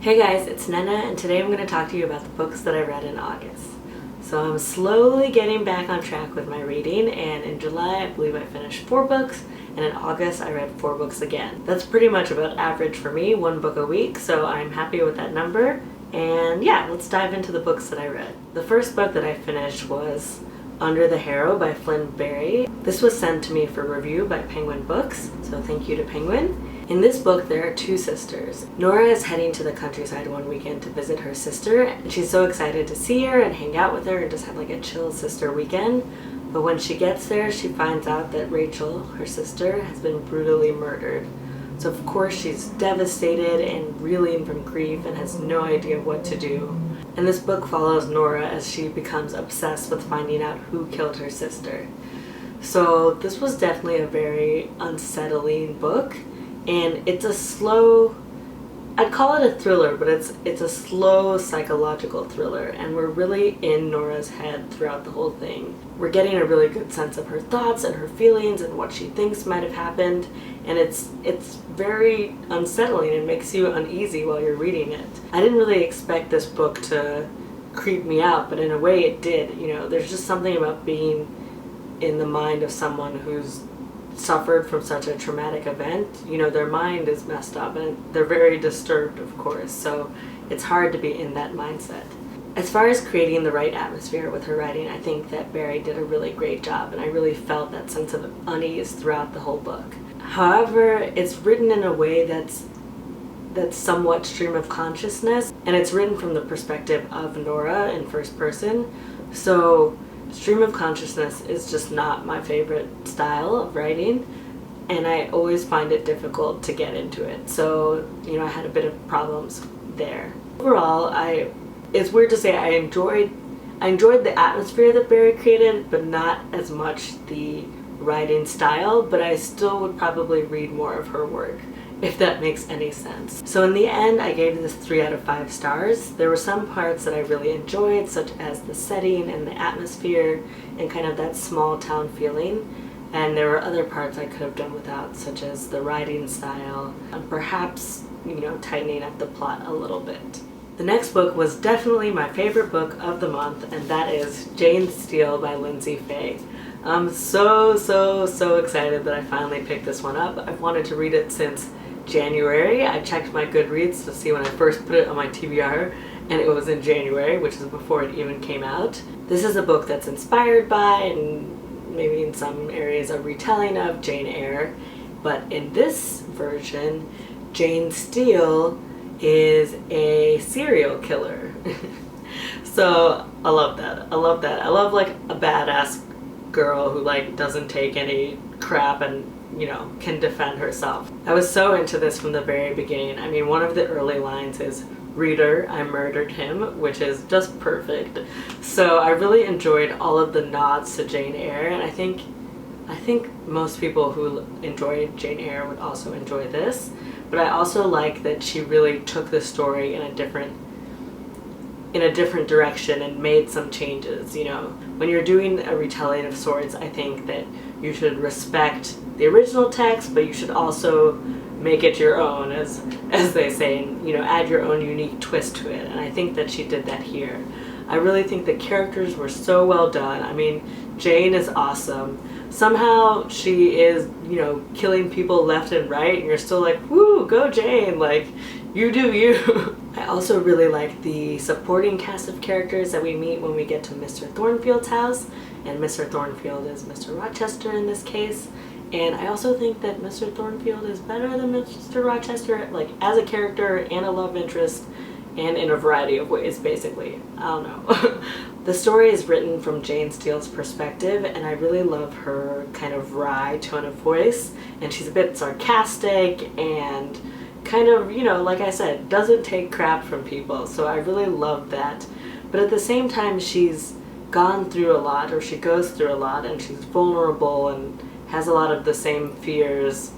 Hey guys, it's Nena, and today I'm going to talk to you about the books that I read in August. So I'm slowly getting back on track with my reading, and in July I believe I finished 4 books, and in August I read 4 books again. That's pretty much about average for me, 1 book a week, so I'm happy with that number. And yeah, let's dive into the books that I read. The first book that I finished was Under the Harrow by Flynn. This was sent to me for review by Penguin Books, so thank you to Penguin. In this book, there are 2 sisters. Nora is heading to the countryside one weekend to visit her sister, and she's so excited to see her and hang out with her and just have like a chill sister weekend. But when she gets there, she finds out that Rachel, her sister, has been brutally murdered. So of course she's devastated and reeling from grief and has no idea what to do. And this book follows Nora as she becomes obsessed with finding out who killed her sister. So this was definitely a very unsettling book. And it's a slow, I'd call it a thriller, but it's a slow psychological thriller, and we're really in Nora's head throughout the whole thing. We're getting a really good sense of her thoughts and her feelings and what she thinks might have happened, and it's very unsettling and makes you uneasy while you're reading it. I didn't really expect this book to creep me out, but in a way it did. You know, there's just something about being in the mind of someone who's suffered from such a traumatic event. You know, their mind is messed up and they're very disturbed, of course, so it's hard to be in that mindset. As far as creating the right atmosphere with her writing, I think that Barry did a really great job, and I really felt that sense of unease throughout the whole book. However, it's written in a way that's somewhat stream of consciousness, and it's written from the perspective of Nora in first person, so stream of consciousness is just not my favorite style of writing, and I always find it difficult to get into it. So, you know, I had a bit of problems there. Overall, it's weird to say I enjoyed the atmosphere that Barry created, but not as much the writing style, but I still would probably read more of her work, if that makes any sense. So in the end, I gave this 3 out of 5 stars. There were some parts that I really enjoyed, such as the setting and the atmosphere and kind of that small town feeling. And there were other parts I could have done without, such as the writing style and perhaps, you know, tightening up the plot a little bit. The next book was definitely my favorite book of the month, and that is Jane Steele by Lyndsay Faye. I'm so excited that I finally picked this one up. I've wanted to read it since January. I checked my Goodreads to see when I first put it on my TBR, and it was in January, which is before it even came out. This is a book that's inspired by, and maybe in some areas a retelling of, Jane Eyre, but in this version, Jane Steele is a serial killer. So I love that. I love like a badass girl who like doesn't take any crap and, you know, can defend herself. I was so into this from the very beginning. I mean, one of the early lines is, "Reader, I murdered him," which is just perfect. So I really enjoyed all of the nods to Jane Eyre, and I think most people who enjoyed Jane Eyre would also enjoy this. But I also like that she really took the story in a different direction and made some changes. You know, when you're doing a retelling of sorts, I think that you should respect the original text, but you should also make it your own, as they say, and, you know, add your own unique twist to it. And I think that she did that here. I really think the characters were so well done. I mean, Jane is awesome. Somehow she is, you know, killing people left and right, and you're still like, woo, go Jane, like, you do you. I also really like the supporting cast of characters that we meet when we get to Mr. Thornfield's house, and Mr. Thornfield is Mr. Rochester in this case. And I also think that Mr. Thornfield is better than Mr. Rochester, like as a character and a love interest, and in a variety of ways, basically. I don't know. The story is written from Jane Steele's perspective, and I really love her kind of wry tone of voice, and she's a bit sarcastic and kind of, you know, like I said, doesn't take crap from people, so I really love that. But at the same time, she's gone through a lot, or she goes through a lot, and she's vulnerable and has a lot of the same fears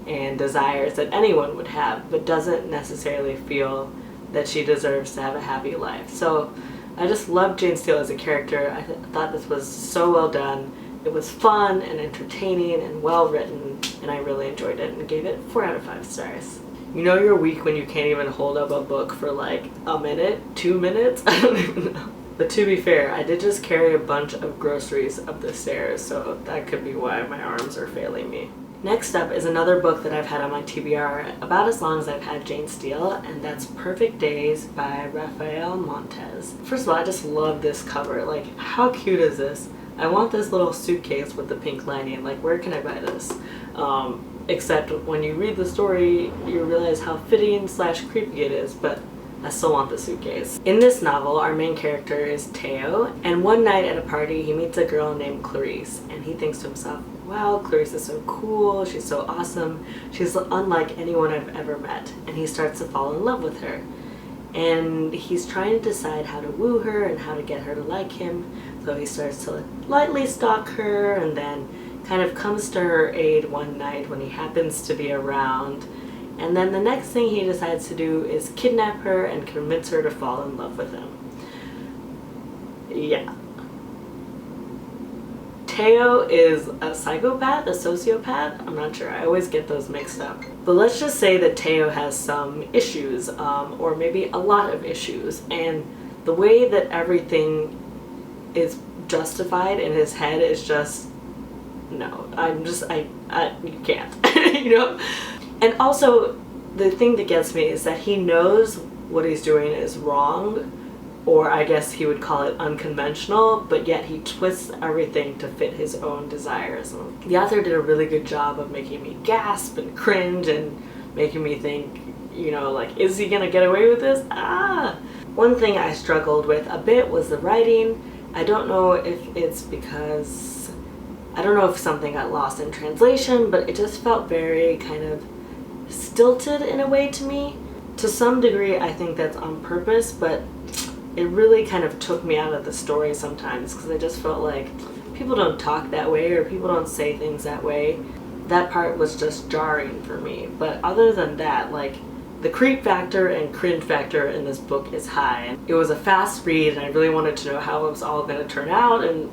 and desires that anyone would have, but doesn't necessarily feel that she deserves to have a happy life. So I just love Jane Steele as a character. I thought this was so well done. It was fun and entertaining and well written, and I really enjoyed it and gave it 4 out of 5 stars. You know you're weak when you can't even hold up a book for like a minute, 2 minutes? I don't even know. But to be fair, I did just carry a bunch of groceries up the stairs, so that could be why my arms are failing me. Next up is another book that I've had on my TBR about as long as I've had Jane Steele, and that's Perfect Days by Raphael Montes. First of all, I just love this cover. Like, how cute is this? I want this little suitcase with the pink lining. Like, where can I buy this? Except when you read the story, you realize how fitting / creepy it is, but I still want the suitcase. In this novel, our main character is Theo, and one night at a party, he meets a girl named Clarice, and he thinks to himself, wow, Clarice is so cool, she's so awesome, she's unlike anyone I've ever met, and he starts to fall in love with her. And he's trying to decide how to woo her and how to get her to like him, so he starts to lightly stalk her, and then kind of comes to her aid one night when he happens to be around. And then the next thing he decides to do is kidnap her and convince her to fall in love with him. Yeah. Theo is a psychopath, a sociopath? I'm not sure. I always get those mixed up. But let's just say that Theo has some issues, or maybe a lot of issues. And the way that everything is justified in his head is just, no. You can't, you know? And also, the thing that gets me is that he knows what he's doing is wrong, or I guess he would call it unconventional, but yet he twists everything to fit his own desires. The author did a really good job of making me gasp and cringe and making me think, you know, like, is he gonna get away with this? Ah! One thing I struggled with a bit was the writing. I don't know if it's because, I don't know if something got lost in translation, but it just felt very kind of stilted in a way to me. To some degree, I think that's on purpose, but it really kind of took me out of the story sometimes, because I just felt like people don't talk that way, or people don't say things that way. That part was just jarring for me. But other than that, like, the creep factor and cringe factor in this book is high. It was a fast read, and I really wanted to know how it was all going to turn out, and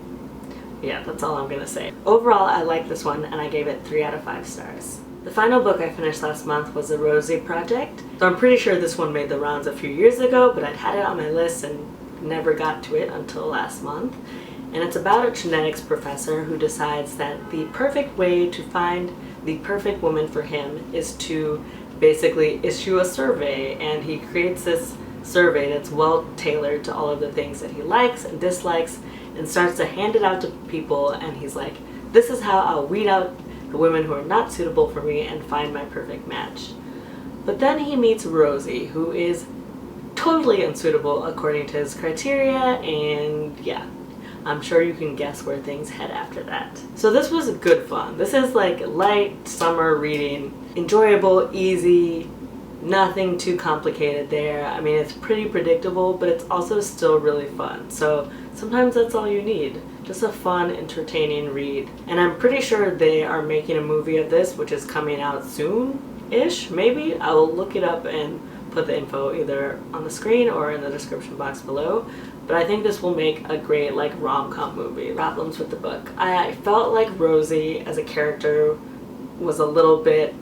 yeah, that's all I'm going to say. Overall, I liked this one, and I gave it 3 out of 5 stars. The final book I finished last month was The Rosie Project. So I'm pretty sure this one made the rounds a few years ago, but I'd had it on my list and never got to it until last month. And it's about a genetics professor who decides that the perfect way to find the perfect woman for him is to basically issue a survey, and he creates this survey that's well tailored to all of the things that he likes and dislikes, and starts to hand it out to people, and he's like, this is how I'll weed out the women who are not suitable for me and find my perfect match. But then he meets Rosie, who is totally unsuitable according to his criteria, and yeah, I'm sure you can guess where things head after that. So this was good fun. This is like light summer reading, enjoyable, easy, nothing too complicated there. I mean, it's pretty predictable, but it's also still really fun. So sometimes that's all you need. Just a fun, entertaining read. And I'm pretty sure they are making a movie of this, which is coming out soon-ish, maybe? I will look it up and put the info either on the screen or in the description box below. But I think this will make a great, like, rom-com movie. Problems with the book. I felt like Rosie as a character was a little bit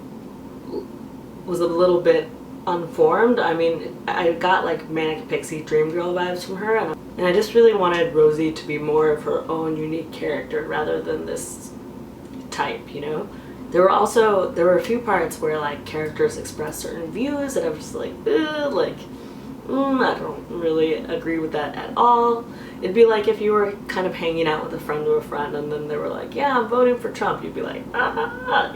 unformed. I mean, I got like Manic Pixie Dream Girl vibes from her, and I just really wanted Rosie to be more of her own unique character rather than this type, you know? There were a few parts where like characters expressed certain views that I was just like, I don't really agree with that at all. It'd be like if you were kind of hanging out with a friend of a friend and then they were like, yeah, I'm voting for Trump. You'd be like,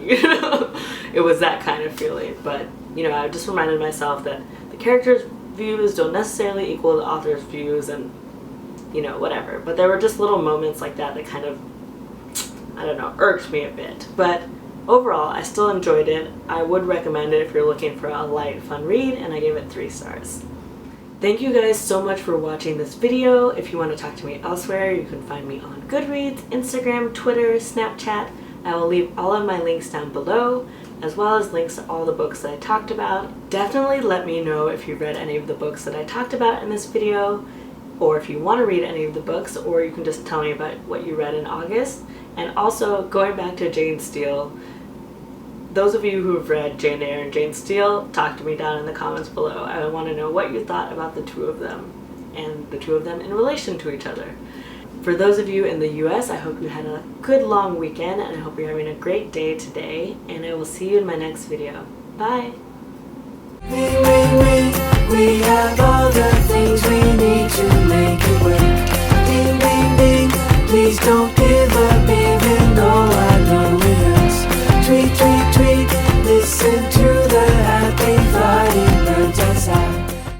you know? It was that kind of feeling. But, you know, I just reminded myself that the characters' views don't necessarily equal the author's views, and, you know, whatever. But there were just little moments like that that kind of, I don't know, irked me a bit. But overall, I still enjoyed it. I would recommend it if you're looking for a light, fun read, and I gave it 3 stars. Thank you guys so much for watching this video. If you want to talk to me elsewhere, you can find me on Goodreads, Instagram, Twitter, Snapchat. I will leave all of my links down below, as well as links to all the books that I talked about. Definitely let me know if you've read any of the books that I talked about in this video, or if you want to read any of the books, or you can just tell me about what you read in August. And also, going back to Jane Steele, those of you who have read Jane Eyre and Jane Steele, talk to me down in the comments below. I want to know what you thought about the two of them, and the two of them in relation to each other. For those of you in the US, I hope you had a good long weekend, and I hope you're having a great day today, and I will see you in my next video. Bye!